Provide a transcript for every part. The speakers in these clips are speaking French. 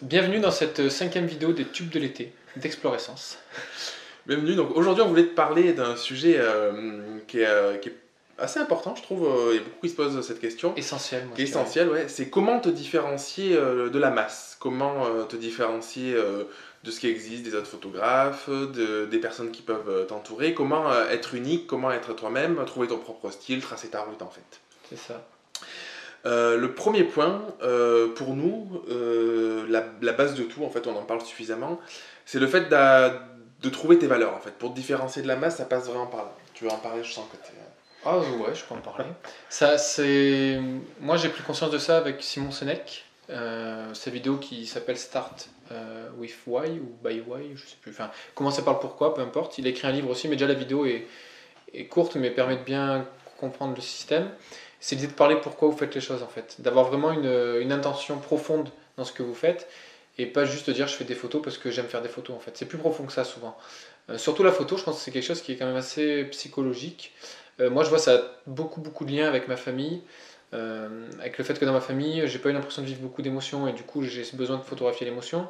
Bienvenue dans cette cinquième vidéo des tubes de l'été, d'Explorescence. Bienvenue, donc aujourd'hui on voulait te parler d'un sujet qui est assez important je trouve, il y a beaucoup qui se posent cette question, Essentiel, moi qui est je dirais. essentielle, ouais, c'est comment te différencier de la masse, comment te différencier de ce qui existe, des autres photographes, des personnes qui peuvent t'entourer, comment être unique, comment être toi-même, trouver ton propre style, tracer ta route en fait. C'est ça. Le premier point, pour nous, la base de tout, en fait, on en parle suffisamment, c'est le fait de trouver tes valeurs, en fait. Pour te différencier de la masse, ça passe vraiment par là. Tu veux en parler, je sens que t'es... Ah ouais, je peux en parler. Ça, c'est... Moi j'ai pris conscience de ça avec Simon Sinek. Sa vidéo qui s'appelle Start with Why ou By Why, je sais plus. Enfin, commencer par le pourquoi, peu importe. Il a écrit un livre aussi, mais déjà la vidéo est courte, mais permet de bien comprendre le système. C'est l'idée de parler pourquoi vous faites les choses en fait. D'avoir vraiment une intention profonde dans ce que vous faites. Et pas juste dire je fais des photos parce que j'aime faire des photos en fait. C'est plus profond que ça souvent. Surtout la photo, je pense que c'est quelque chose qui est quand même assez psychologique. Moi je vois ça a beaucoup de liens avec ma famille. Avec le fait que dans ma famille, j'ai pas eu l'impression de vivre beaucoup d'émotions et du coup j'ai besoin de photographier l'émotion.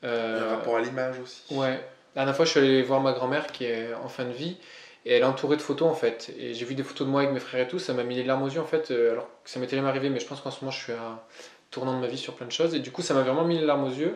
Il y a un rapport à l'image aussi. Ouais. La dernière fois, je suis allé voir ma grand-mère qui est en fin de vie et elle est entourée de photos en fait. Et j'ai vu des photos de moi avec mes frères et tout, ça m'a mis les larmes aux yeux en fait, alors que ça m'était jamais arrivé, mais je pense qu'en ce moment je suis à un tournant de ma vie sur plein de choses et du coup ça m'a vraiment mis les larmes aux yeux.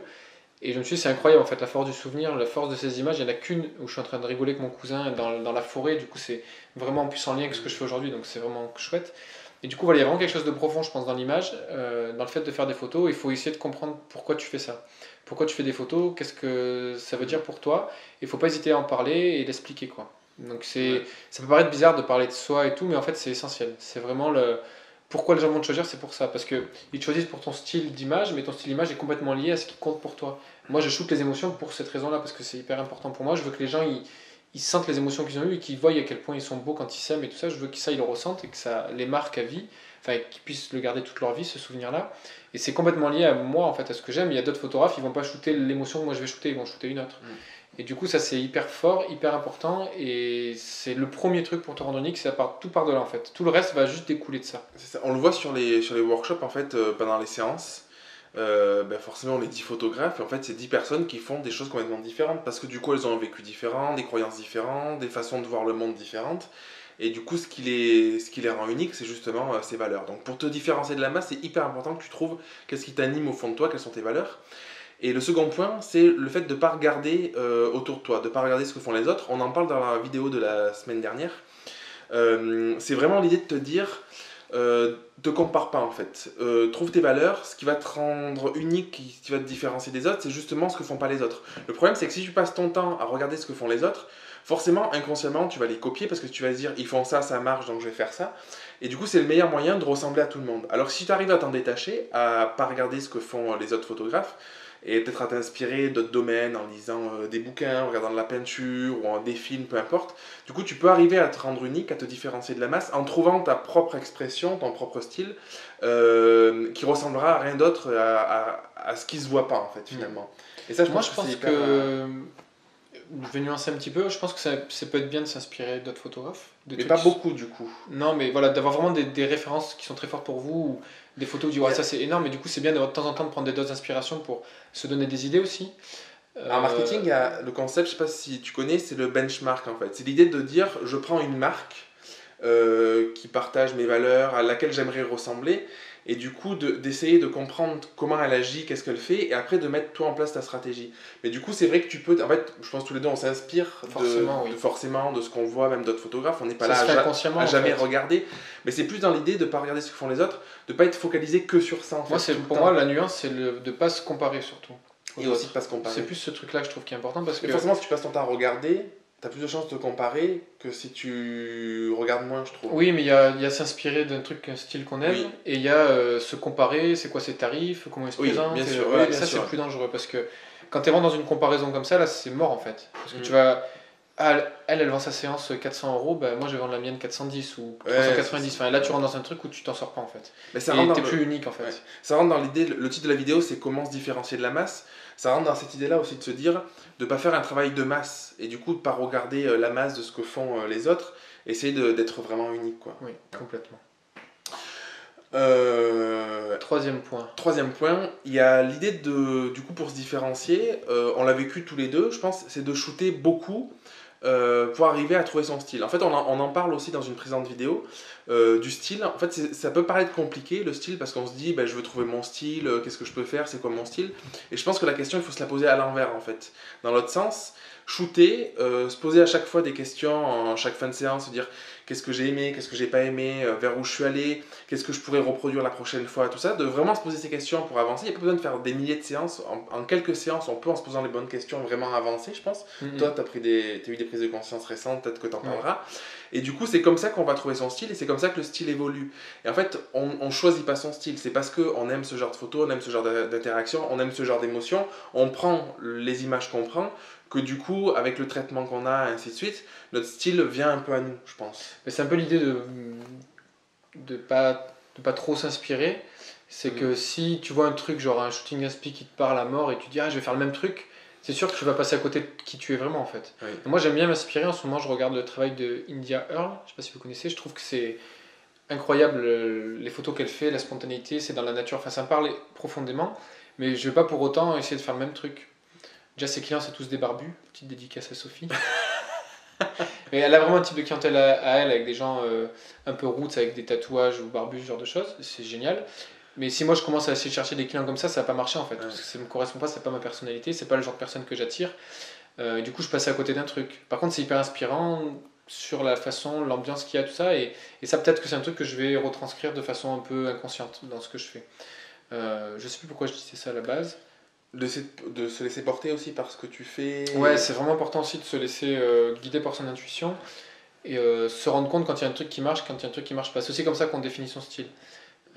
Et je me suis dit, c'est incroyable en fait, la force du souvenir, la force de ces images. Il n'y en a qu'une où je suis en train de rigoler avec mon cousin dans la forêt, du coup c'est vraiment en plus en lien avec ce que je fais aujourd'hui, donc c'est vraiment chouette. Et du coup, voilà, il y a vraiment quelque chose de profond, je pense, dans l'image, dans le fait de faire des photos. Il faut essayer de comprendre pourquoi tu fais ça. Pourquoi tu fais des photos, qu'est-ce que ça veut dire pour toi. Il ne faut pas hésiter à en parler et l'expliquer, quoi. Donc Ouais. ça peut paraître bizarre de parler de soi et tout, mais en fait c'est essentiel. C'est vraiment le... Pourquoi les gens vont te choisir, c'est pour ça. Parce qu'ils te choisissent pour ton style d'image, mais ton style d'image est complètement lié à ce qui compte pour toi. Moi je shoot les émotions pour cette raison-là, parce que c'est hyper important pour moi. Je veux que les gens ils sentent les émotions qu'ils ont eues et qu'ils voient à quel point ils sont beaux quand ils s'aiment et tout ça. Je veux que ça ils le ressentent et que ça les marque à vie, enfin qu'ils puissent le garder toute leur vie, ce souvenir-là. Et c'est complètement lié à moi en fait, à ce que j'aime. Il y a d'autres photographes, ils vont pas shooter l'émotion que moi je vais shooter, ils vont shooter une autre. Mm. Et du coup ça c'est hyper fort, hyper important et c'est le premier truc pour te rendre unique, tout part de là en fait. Tout le reste va juste découler de ça. C'est ça. On le voit sur les workshops, en fait, pendant les séances. Forcément, on est 10 photographes, et en fait, c'est 10 personnes qui font des choses complètement différentes, parce que du coup, elles ont un vécu différent, des croyances différentes, des façons de voir le monde différentes. Et du coup, ce qui les rend uniques, c'est justement ces valeurs. Donc, pour te différencier de la masse, c'est hyper important que tu trouves qu'est-ce qui t'anime au fond de toi, quelles sont tes valeurs. Et le second point, c'est le fait de ne pas regarder autour de toi, de ne pas regarder ce que font les autres. On en parle dans la vidéo de la semaine dernière. C'est vraiment l'idée de te dire, te compare pas en fait. Trouve tes valeurs, ce qui va te rendre unique, qui va te différencier des autres, c'est justement ce que font pas les autres. Le problème, c'est que si tu passes ton temps à regarder ce que font les autres, forcément, inconsciemment, tu vas les copier parce que tu vas te dire, ils font ça, ça marche, donc je vais faire ça. Et du coup, c'est le meilleur moyen de ressembler à tout le monde. Alors, si tu arrives à t'en détacher, à pas regarder ce que font les autres photographes, et peut-être à t'inspirer d'autres domaines en lisant des bouquins, en regardant de la peinture ou des films, peu importe. Du coup, tu peux arriver à te rendre unique, à te différencier de la masse en trouvant ta propre expression, ton propre style, qui ressemblera à rien d'autre à ce qui se voit pas en fait finalement. Et ça, je Moi pense je que c'est pense hyper. que je vais nuancer un petit peu, je pense que ça peut être bien de s'inspirer d'autres photographes, de Mais trucs pas beaucoup du coup. non, mais voilà, d'avoir vraiment des références qui sont très fortes pour vous, ou des photos où vous dites, ouais, ça c'est énorme, et du coup c'est bien de temps en temps de prendre des doses d'inspiration pour se donner des idées aussi. En marketing, il y a le concept, je sais pas si tu connais, c'est le benchmark en fait. C'est l'idée de dire, je prends une marque qui partage mes valeurs, à laquelle j'aimerais ressembler, et du coup d'essayer de comprendre comment elle agit, qu'est-ce qu'elle fait, et après de mettre toi en place ta stratégie. Mais du coup, c'est vrai que tu peux, en fait, je pense que tous les deux on s'inspire Forcément, oui. forcément de ce qu'on voit, même d'autres photographes, on n'est pas Ça là se fait inconsciemment à en jamais fait. regarder, mais c'est plus dans l'idée de ne pas regarder ce que font les autres, de ne pas être focalisé que sur ça en Moi, fait, tout le pour temps, moi, la nuance, c'est de pas se comparer surtout aux et aussi de autres. pas se comparer. C'est plus ce truc-là que je trouve qui est important parce Mais que forcément, si tu passes ton temps à regarder, t'as plus de chances de te comparer que si tu regardes moins, je trouve. oui, mais il y a s'inspirer d'un truc, un style qu'on aime, Oui, et il y a se comparer, c'est quoi ses tarifs, comment il se oui, présente, bien et sûr, oui, voilà, bien ça c'est sûr. plus dangereux parce que quand tu es vraiment dans une comparaison comme ça, là c'est mort en fait. Parce que tu Mm. vas. Ah, elle vend sa séance 400 €, bah, moi je vais vendre la mienne 410 ou Ouais, 390. c'est ça. Enfin, là tu rentres dans un truc où tu t'en sors pas en fait. Mais ça Et rentre t'es dans plus unique en fait. ouais. Ça rentre dans l'idée, le titre de la vidéo c'est comment se différencier de la masse. Ça rentre dans cette idée-là aussi de se dire de ne pas faire un travail de masse et du coup de ne pas regarder la masse de ce que font les autres, essayer d'être vraiment unique quoi. Oui, complètement. Troisième point. Troisième point, il y a l'idée de, du coup, pour se différencier, on l'a vécu tous les deux, je pense, c'est de shooter beaucoup pour arriver à trouver son style. En fait, on en parle aussi dans une présente vidéo du style. En fait, ça peut paraître compliqué le style parce qu'on se dit, ben, je veux trouver mon style, qu'est-ce que je peux faire, c'est quoi mon style. Et je pense que la question, il faut se la poser à l'envers en fait. Dans l'autre sens, shooter, se poser à chaque fois des questions en chaque fin de séance, se dire qu'est-ce que j'ai aimé, qu'est-ce que j'ai pas aimé, vers où je suis allé, qu'est-ce que je pourrais reproduire la prochaine fois, tout ça, de vraiment se poser ces questions pour avancer. Il n'y a pas besoin de faire des milliers de séances. En quelques séances, on peut, en se posant les bonnes questions, vraiment avancer, je pense. Toi, tu as eu des prises de conscience récentes, peut-être que tu en parleras. Et du coup, c'est comme ça qu'on va trouver son style et c'est comme ça que le style évolue. Et en fait, on choisit pas son style. C'est parce qu'on aime ce genre de photos, on aime ce genre d'interaction, on aime ce genre d'émotion, on prend les images qu'on prend, que du coup, avec le traitement qu'on a, et ainsi de suite, notre style vient un peu à nous, je pense. Mais c'est un peu l'idée de pas trop s'inspirer. C'est que si tu vois un truc, genre un shooting inspi qui te parle à mort et tu dis, ah, je vais faire le même truc, c'est sûr que tu vas passer à côté de qui tu es vraiment en fait. Oui. Et moi j'aime bien m'inspirer, en ce moment je regarde le travail de India Earl, je sais pas si vous connaissez, je trouve que c'est incroyable les photos qu'elle fait, la spontanéité, c'est dans la nature, enfin ça me parle profondément, mais je vais pas pour autant essayer de faire le même truc. Déjà ses clients c'est tous des barbus, petite dédicace à Sophie. Mais elle a vraiment un type de clientèle à elle, avec des gens un peu roots, avec des tatouages ou barbus, ce genre de choses, c'est génial. Mais si moi je commence à essayer de chercher des clients comme ça va pas marcher en fait, parce que ça me correspond pas, c'est pas ma personnalité, c'est pas le genre de personne que j'attire. Du coup je passe à côté d'un truc. Par contre c'est hyper inspirant sur la façon, l'ambiance qu'il y a, tout ça, et ça peut-être que c'est un truc que je vais retranscrire de façon un peu inconsciente dans ce que je fais. Je sais plus pourquoi je disais ça à la base. De se laisser porter aussi par ce que tu fais. Ouais, c'est vraiment important aussi de se laisser guider par son intuition et se rendre compte quand il y a un truc qui marche, quand il y a un truc qui marche pas. C'est aussi comme ça qu'on définit son style.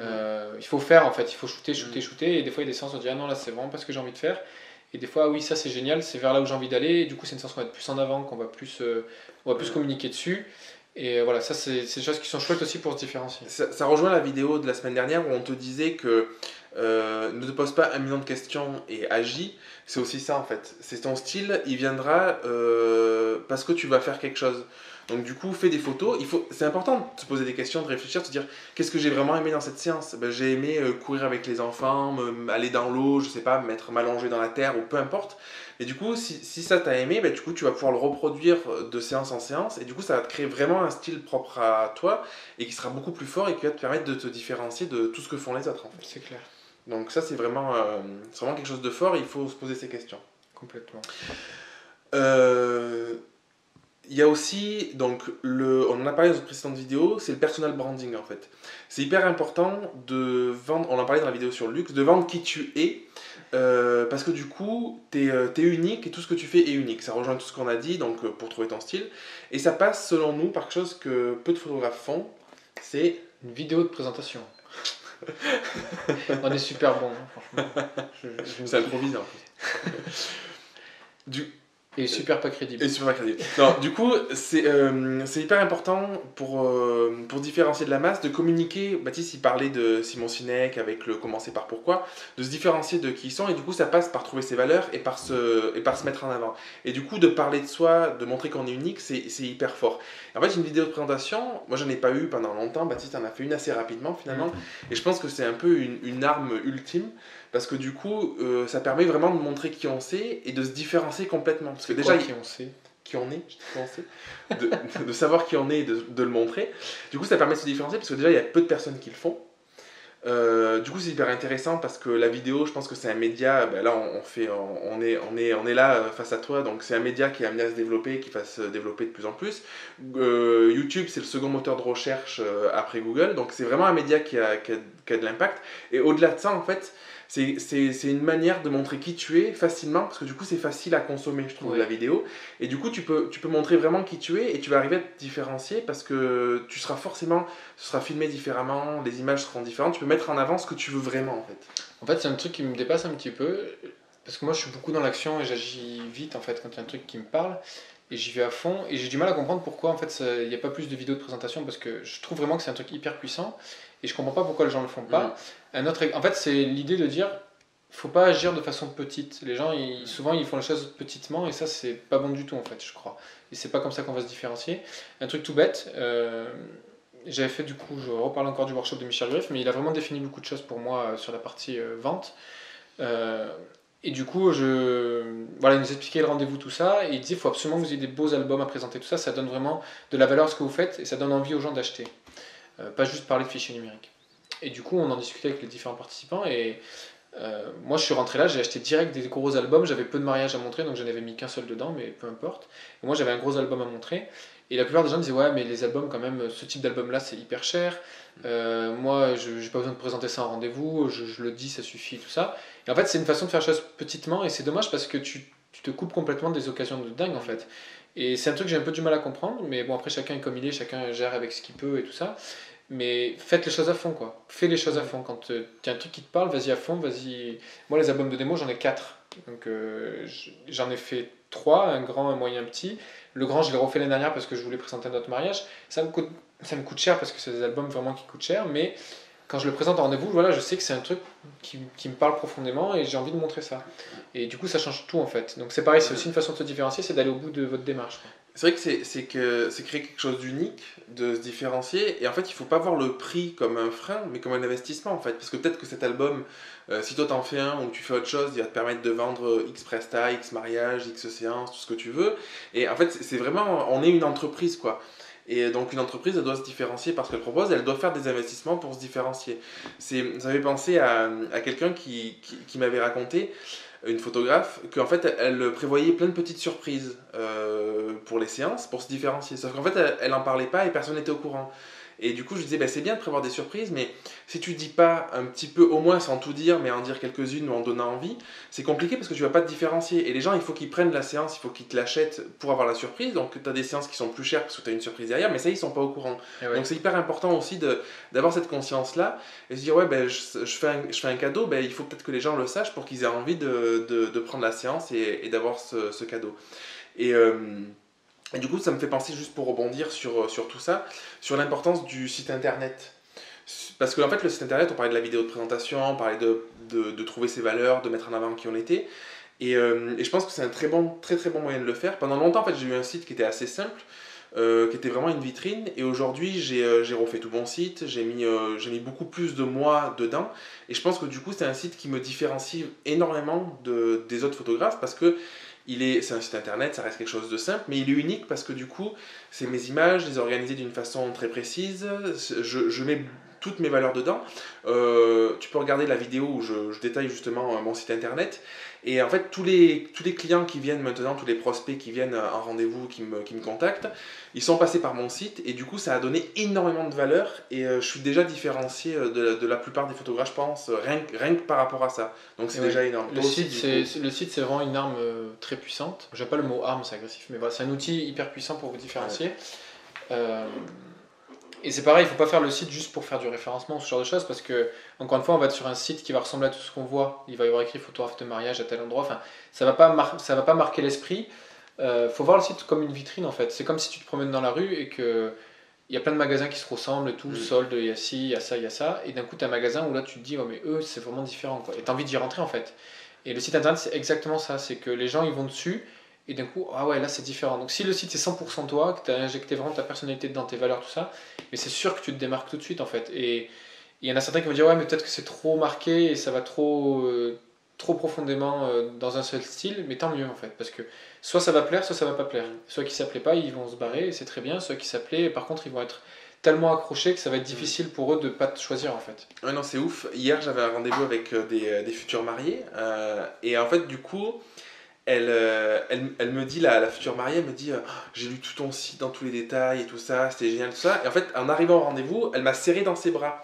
Il faut faire en fait, il faut shooter, et des fois il y a des séances où on dit ah non là c'est vraiment pas ce que j'ai envie de faire, et des fois ah oui ça c'est génial, c'est vers là où j'ai envie d'aller, et du coup c'est une séance qu'on va être plus en avant, qu'on va plus, communiquer dessus, et voilà, ça c'est des choses qui sont chouettes aussi pour se différencier. Ça rejoint la vidéo de la semaine dernière où on te disait que ne te pose pas 1 million de questions et agis. C'est aussi ça en fait. C'est ton style, il viendra parce que tu vas faire quelque chose. Donc du coup, fais des photos. C'est important de se poser des questions, de réfléchir, de se dire qu'est-ce que j'ai vraiment aimé dans cette séance. Ben, j'ai aimé courir avec les enfants, aller dans l'eau, je sais pas, m'allonger dans la terre ou peu importe. Et du coup, si ça t'a aimé, ben, du coup, tu vas pouvoir le reproduire de séance en séance. Et du coup, ça va te créer vraiment un style propre à toi et qui sera beaucoup plus fort et qui va te permettre de te différencier de tout ce que font les autres en fait. C'est clair. Donc ça, c'est vraiment quelque chose de fort et il faut se poser ces questions. Complètement. Il y a aussi, donc, on en a parlé dans une précédente vidéo, c'est le personal branding en fait. C'est hyper important de vendre, on en parlait dans la vidéo sur le luxe, de vendre qui tu es, parce que du coup, t'es unique et tout ce que tu fais est unique. Ça rejoint tout ce qu'on a dit, donc pour trouver ton style. Et ça passe, selon nous, par quelque chose que peu de photographes font, c'est une vidéo de présentation. On est super bon, hein, franchement. Ça improvise en plus. Et super pas crédible. Non, du coup, c'est hyper important pour différencier de la masse, de communiquer. Baptiste, il parlait de Simon Sinek avec le commencer par pourquoi, de se différencier de qui ils sont, et du coup, ça passe par trouver ses valeurs et par se mettre en avant. Et du coup, de parler de soi, de montrer qu'on est unique, c'est hyper fort. En fait, une vidéo de présentation, moi, j'en ai pas eu pendant longtemps. Baptiste en a fait une assez rapidement, finalement. Et je pense que c'est un peu une arme ultime. Parce que du coup, ça permet vraiment de montrer qui on sait et de se différencier complètement. Parce que déjà, qui on sait, qui on est, de savoir qui on est et de le montrer. Du coup, ça permet de se différencier parce que déjà, il y a peu de personnes qui le font. Du coup, c'est hyper intéressant parce que la vidéo, je pense que c'est un média. Ben là, on est là face à toi, donc c'est un média qui est amené à se développer, qui va se développer de plus en plus. YouTube, c'est le second moteur de recherche après Google, donc c'est vraiment un média qui a de l'impact. Et au-delà de ça, en fait, c'est une manière de montrer qui tu es facilement, parce que du coup c'est facile à consommer, je trouve, la vidéo. Et du coup tu peux montrer vraiment qui tu es et tu vas arriver à te différencier parce que ce sera filmé différemment, les images seront différentes, tu peux mettre en avant ce que tu veux vraiment en fait. En fait c'est un truc qui me dépasse un petit peu, parce que moi je suis beaucoup dans l'action et j'agis vite en fait quand il y a un truc qui me parle. Et j'y vais à fond, et j'ai du mal à comprendre pourquoi en fait il n'y a pas plus de vidéos de présentation, parce que je trouve vraiment que c'est un truc hyper puissant, et je comprends pas pourquoi les gens le font pas. En fait c'est l'idée de dire, faut pas agir de façon petite. Les gens souvent ils font les choses petitement, et ça c'est pas bon du tout en fait, je crois. Et c'est pas comme ça qu'on va se différencier. Un truc tout bête, j'avais fait du coup, je reparle encore du workshop de Michel Rueff, mais il a vraiment défini beaucoup de choses pour moi sur la partie vente. Euh, et du coup, voilà, il nous expliquait le rendez-vous, tout ça, et il dit il faut absolument que vous ayez des beaux albums à présenter, tout ça, ça donne vraiment de la valeur à ce que vous faites, et ça donne envie aux gens d'acheter. Pas juste parler de fichiers numériques. Et du coup, on en discutait avec les différents participants, et moi je suis rentré là, j'ai acheté direct des gros albums, j'avais peu de mariages à montrer, donc j'en avais mis qu'un seul dedans, mais peu importe. Et moi j'avais un gros album à montrer, et la plupart des gens disaient ouais mais les albums quand même, ce type d'album là c'est hyper cher, moi je n'ai pas besoin de présenter ça en rendez-vous, je le dis ça suffit, tout ça. Et en fait c'est une façon de faire les choses petitement, et c'est dommage parce que tu te coupes complètement des occasions de dingue en fait. Et c'est un truc que j'ai un peu du mal à comprendre, mais bon après chacun est comme il est, chacun gère avec ce qu'il peut et tout ça. Mais faites les choses à fond, quoi. Fais les choses à fond. Quand tu as un truc qui te parle, vas-y à fond, vas-y. Moi, les albums de démo, j'en ai 4. Donc, j'en ai fait 3, un grand, un moyen, un petit. Le grand, je l'ai refait l'année dernière parce que je voulais présenter un autre mariage. Ça me coûte cher parce que c'est des albums vraiment qui coûtent cher, mais quand je le présente en rendez-vous, voilà, je sais que c'est un truc qui me parle profondément et j'ai envie de montrer ça. Et du coup, ça change tout en fait. Donc, c'est pareil, c'est aussi une façon de se différencier, c'est d'aller au bout de votre démarche, quoi. C'est vrai que c'est créer quelque chose d'unique, de se différencier, et en fait il faut pas voir le prix comme un frein, mais comme un investissement en fait, parce que peut-être que cet album, si toi t'en fais un ou tu fais autre chose, il va te permettre de vendre X Presta, X mariage, X séance, tout ce que tu veux, et en fait c'est vraiment, on est une entreprise quoi. Et donc une entreprise, elle doit se différencier parce qu'elle propose, elle doit faire des investissements pour se différencier. Ça fait penser à quelqu'un qui m'avait raconté, une photographe, qu'en fait elle prévoyait plein de petites surprises pour les séances, pour se différencier. Sauf qu'en fait elle en parlait pas et personne n'était au courant. Et du coup je disais bah, c'est bien de prévoir des surprises, mais si tu dis pas un petit peu, au moins sans tout dire, mais en dire quelques-unes ou en donnant envie, c'est compliqué parce que tu vas pas te différencier. Et les gens il faut qu'ils prennent la séance, il faut qu'ils te l'achètent pour avoir la surprise. Donc tu as des séances qui sont plus chères parce que tu as une surprise derrière, mais ça ils sont pas au courant. Ouais. Donc c'est hyper important aussi d'avoir cette conscience-là et se dire ouais ben, je fais un cadeau, ben, il faut peut-être que les gens le sachent pour qu'ils aient envie de prendre la séance et d'avoir ce cadeau. Et, et du coup, ça me fait penser, juste pour rebondir sur tout ça, sur l'importance du site internet. Parce que en fait, le site internet, on parlait de la vidéo de présentation, on parlait de trouver ses valeurs, de mettre en avant qui on était. Et je pense que c'est un très très bon moyen de le faire. Pendant longtemps, en fait, j'ai eu un site qui était assez simple, qui était vraiment une vitrine. Et aujourd'hui, j'ai refait tout mon site, j'ai mis beaucoup plus de moi dedans. Et je pense que du coup, c'est un site qui me différencie énormément des autres photographes parce que c'est un site internet, ça reste quelque chose de simple, mais il est unique parce que du coup, c'est mes images, je les ai organisées d'une façon très précise, je mets toutes mes valeurs dedans. Tu peux regarder la vidéo où je détaille justement mon site internet. Et en fait, tous les clients qui viennent maintenant, tous les prospects qui viennent en rendez-vous, qui me contactent, ils sont passés par mon site et du coup, ça a donné énormément de valeur. Et je suis déjà différencié de la plupart des photographes, je pense, rien que par rapport à ça. Donc c'est déjà énorme. Le site, c'est vraiment une arme très puissante. J'aime pas le mot arme, c'est agressif, mais voilà, c'est un outil hyper puissant pour vous différencier. Ouais. Et c'est pareil, il ne faut pas faire le site juste pour faire du référencement, ce genre de choses, parce que, encore une fois, on va être sur un site qui va ressembler à tout ce qu'on voit. Il va y avoir écrit photographe de mariage à tel endroit. Enfin, ça va pas marquer l'esprit. Faut voir le site comme une vitrine, en fait. C'est comme si tu te promènes dans la rue et que il y a plein de magasins qui se ressemblent et tout, solde, il y a ci, il y a ça, il y a ça. Et d'un coup, tu as un magasin où là, tu te dis, oh, mais eux, c'est vraiment différent, quoi. Et tu as envie d'y rentrer, en fait. Et le site internet, c'est exactement ça. C'est que les gens, ils vont dessus. Et d'un coup, ah ouais, là c'est différent. Donc si le site c'est 100% toi, que tu as injecté vraiment ta personnalité dedans, tes valeurs, tout ça, mais c'est sûr que tu te démarques tout de suite en fait. Et il y en a certains qui vont dire ouais, mais peut-être que c'est trop marqué et ça va trop profondément dans un seul style, mais tant mieux en fait. Parce que soit ça va plaire, soit ça va pas plaire. Soit qui ça plaît pas, ils vont se barrer et c'est très bien. Soit qui ça plaît, par contre, ils vont être tellement accrochés que ça va être difficile pour eux de pas te choisir en fait. Ouais, non, c'est ouf. Hier, j'avais un rendez-vous avec des futurs mariés. Et en fait, du coup. Elle me dit, la future mariée, elle me dit j'ai lu tout ton site dans tous les détails et tout ça, c'était génial, tout ça. Et en fait, en arrivant au rendez-vous, elle m'a serré dans ses bras.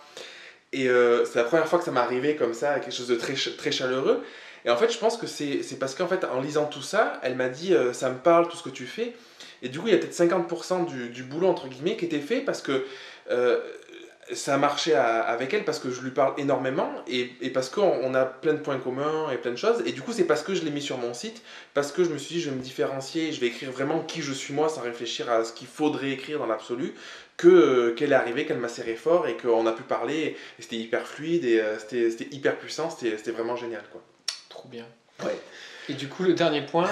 Et c'est la première fois que ça m'est arrivé comme ça, quelque chose de très, très chaleureux. Et en fait, je pense que c'est parce qu'en fait, en lisant tout ça, elle m'a dit ça me parle, tout ce que tu fais. Et du coup, il y a peut-être 50% du boulot, entre guillemets, qui était fait parce que ça a marché avec elle parce que je lui parle énormément et parce qu'on a plein de points communs et plein de choses. Et du coup, c'est parce que je l'ai mis sur mon site, parce que je me suis dit, je vais me différencier, je vais écrire vraiment qui je suis moi sans réfléchir à ce qu'il faudrait écrire dans l'absolu, qu'elle est arrivée, qu'elle m'a serré fort et qu'on a pu parler. Et c'était hyper fluide et c'était hyper puissant, c'était vraiment génial, quoi. Trop bien. Ouais. Et du coup, le dernier point,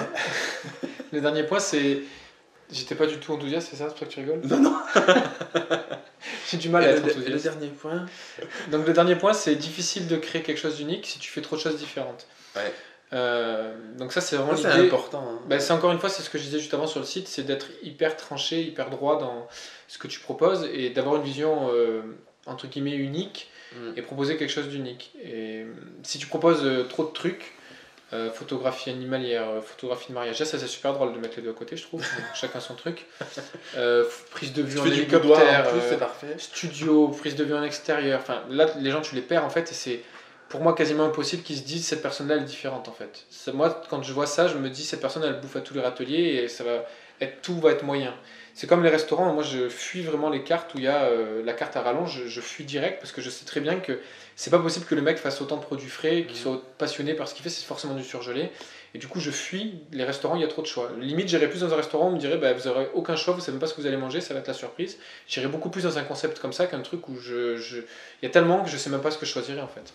c'est J'étais pas du tout enthousiaste, c'est ça, c'est pour ça que tu rigoles? Non, non. J'ai du mal à être Le enthousiaste. dernier point. Donc le dernier point, c'est difficile de créer quelque chose d'unique si tu fais trop de choses différentes. Ouais. Donc ça, c'est vraiment Ça, c'est l'idée. important. Hein. Bah, c'est encore une fois, c'est ce que je disais juste avant sur le site, c'est d'être hyper tranché, hyper droit dans ce que tu proposes et d'avoir une vision entre guillemets unique et proposer quelque chose d'unique. Et si tu proposes trop de trucs, photographie animalière, photographie de mariage, ça c'est super drôle de mettre les deux à côté, je trouve. Chacun son truc. Prise de vue en Tu fais du boudoir hélicoptère, en plus, c'est parfait. studio, prise de vue en extérieur. Enfin, là, les gens, tu les perds en fait, et c'est pour moi quasiment impossible qu'ils se disent cette personne-là elle est différente en fait. Moi, quand je vois ça, je me dis cette personne elle bouffe à tous les râteliers et ça va être, tout va être moyen. C'est comme les restaurants, moi je fuis vraiment les cartes où il y a la carte à rallonge, je fuis direct parce que je sais très bien que c'est pas possible que le mec fasse autant de produits frais, qu'il soit passionné par ce qu'il fait, c'est forcément du surgelé. Et du coup, je fuis les restaurants, il y a trop de choix. Limite, j'irais plus dans un restaurant, on me dirait, bah, vous n'aurez aucun choix, vous savez même pas ce que vous allez manger, ça va être la surprise. J'irais beaucoup plus dans un concept comme ça qu'un truc où il y a tellement que je sais même pas ce que je choisirais en fait.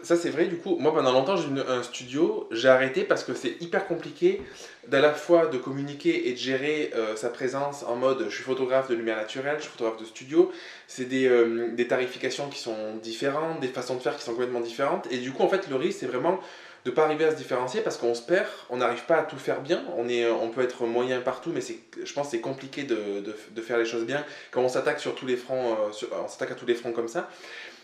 Ça c'est vrai, du coup, moi pendant longtemps j'ai eu un studio, j'ai arrêté parce que c'est hyper compliqué d'à la fois de communiquer et de gérer sa présence en mode je suis photographe de lumière naturelle, je suis photographe de studio. C'est des tarifications qui sont différentes, des façons de faire qui sont complètement différentes. Et du coup, en fait, le risque c'est vraiment de ne pas arriver à se différencier parce qu'on se perd, on n'arrive pas à tout faire bien. On peut être moyen partout, mais je pense que c'est compliqué de faire les choses bien quand on s'attaque sur tous les fronts, on s'attaque à tous les fronts comme ça.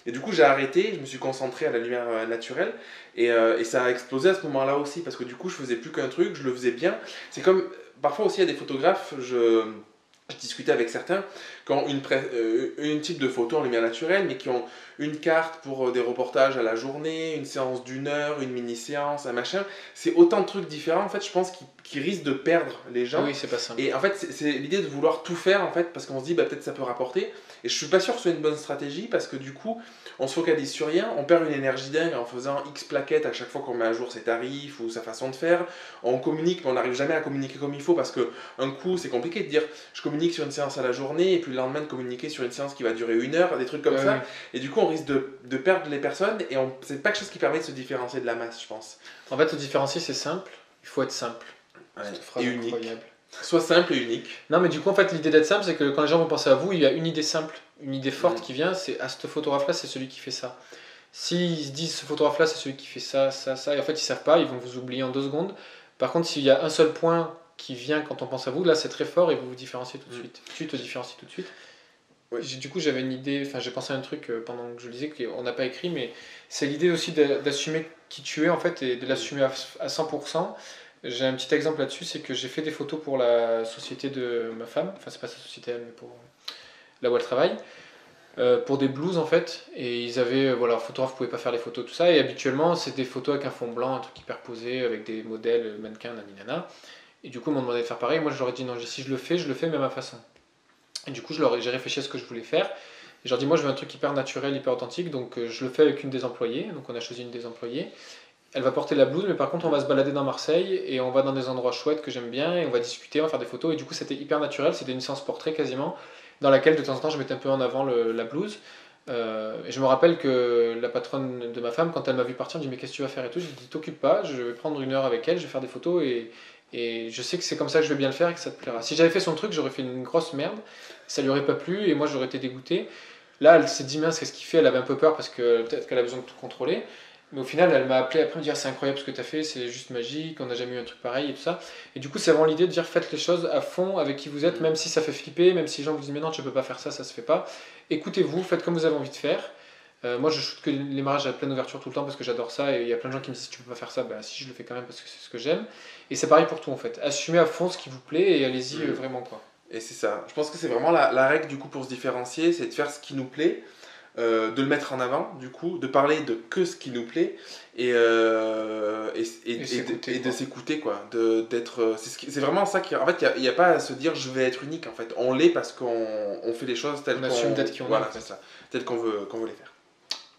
Et du coup, j'ai arrêté, je me suis concentré à la lumière naturelle et ça a explosé à ce moment-là aussi parce que du coup, je faisais plus qu'un truc, je le faisais bien. C'est comme parfois aussi, il y a des photographes, je discutais avec certains qui ont une type de photo en lumière naturelle, mais qui ont une carte pour des reportages à la journée, une séance d'une heure, une mini-séance, un machin. C'est autant de trucs différents, en fait, je pense, qui risquent de perdre les gens. Oui, c'est pas simple. Et en fait, c'est l'idée de vouloir tout faire, en fait, parce qu'on se dit, bah, peut-être ça peut rapporter. Et je suis pas sûr que ce soit une bonne stratégie, parce que du coup, on se focalise sur rien, on perd une énergie dingue en faisant X plaquettes à chaque fois qu'on met à jour ses tarifs ou sa façon de faire. On communique, mais on n'arrive jamais à communiquer comme il faut, parce que un coup, c'est compliqué de dire, je communique sur une séance à la journée, et puis le lendemain de communiquer sur une séance qui va durer 1 heure, des trucs comme ça. Oui. Et du coup, on risque de perdre les personnes, et c'est pas quelque chose qui permet de se différencier de la masse, je pense. En fait, se différencier, c'est simple, il faut être simple. Ouais. Cette phrase Et unique. incroyable. Soit simple et unique. Non, mais du coup, en fait, l'idée d'être simple, c'est que quand les gens vont penser à vous, il y a une idée simple, une idée forte qui vient, c'est ce photographe-là, c'est celui qui fait ça. S'ils se disent ce photographe-là, c'est celui qui fait ça, ça, ça, et en fait, ils savent pas, ils vont vous oublier en 2 secondes. Par contre, s'il y a un seul point qui vient quand on pense à vous, là, c'est très fort et vous vous différenciez tout de suite. Tu te différencies tout de suite. Ouais. Du coup, j'avais une idée, enfin, j'ai pensé à un truc pendant que je le disais, qu'on n'a pas écrit, mais c'est l'idée aussi d'assumer qui tu es, en fait, et de l'assumer à 100%. J'ai un petit exemple là-dessus, c'est que j'ai fait des photos pour la société de ma femme, enfin c'est pas sa société elle, mais pour là où elle travaille, pour des blouses en fait, et ils avaient, voilà, photographe pouvait pas faire les photos, tout ça, et habituellement c'est des photos avec un fond blanc, un truc hyper posé, avec des modèles, mannequins, naninana, et du coup ils m'ont demandé de faire pareil, moi je leur ai dit non, si je le fais mais à ma façon. Et du coup j'ai réfléchi à ce que je voulais faire, et je leur ai dit moi je veux un truc hyper naturel, hyper authentique, donc je le fais avec une des employées, donc on a choisi une des employées. Elle va porter la blouse, mais par contre, on va se balader dans Marseille et on va dans des endroits chouettes que j'aime bien et on va discuter, on va faire des photos. Et du coup, c'était hyper naturel. C'était une séance portrait quasiment, dans laquelle de temps en temps, je mettais un peu en avant la blouse. Et je me rappelle que la patronne de ma femme, quand elle m'a vu partir, elle me dit mais qu'est-ce que tu vas faire et tout. J'ai dit t'occupe pas, je vais prendre 1 heure avec elle, je vais faire des photos et je sais que c'est comme ça que je vais bien le faire et que ça te plaira. Si j'avais fait son truc, j'aurais fait une grosse merde, ça lui aurait pas plu et moi j'aurais été dégoûté. Là, elle s'est dit mince, qu'est-ce qu'il fait? Elle avait un peu peur parce que peut-être qu'elle a besoin de tout contrôler. Mais au final, elle m'a appelé après me dire c'est incroyable ce que tu as fait, c'est juste magique, on n'a jamais eu un truc pareil et tout ça. Et du coup, c'est vraiment l'idée de dire faites les choses à fond avec qui vous êtes, même si ça fait flipper, même si les gens vous disent mais non, tu peux pas faire ça, ça se fait pas. Écoutez-vous, faites comme vous avez envie de faire. Moi, je shoot que les mariages à pleine ouverture tout le temps parce que j'adore ça et il y a plein de gens qui me disent tu peux pas faire ça, bah si, je le fais quand même parce que c'est ce que j'aime. Et c'est pareil pour tout en fait. Assumez à fond ce qui vous plaît et allez-y vraiment quoi. Et c'est ça. Je pense que c'est vraiment la règle du coup pour se différencier, c'est de faire ce qui nous plaît. De le mettre en avant, du coup, de parler de que ce qui nous plaît et de s'écouter, quoi. C'est vraiment ça qui. En fait, il n'y a pas à se dire je vais être unique, en fait. On l'est parce qu'on fait les choses telles qu'on. On assume d'être qui on est. Voilà, c'est ça. Telles qu'on veut les faire.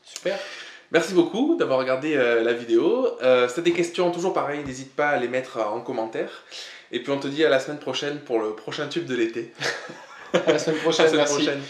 Super. Merci beaucoup d'avoir regardé la vidéo. Si tu as des questions, toujours pareil, n'hésite pas à les mettre en commentaire. Et puis on te dit à la semaine prochaine pour le prochain tube de l'été. À la semaine prochaine, merci. Prochaine.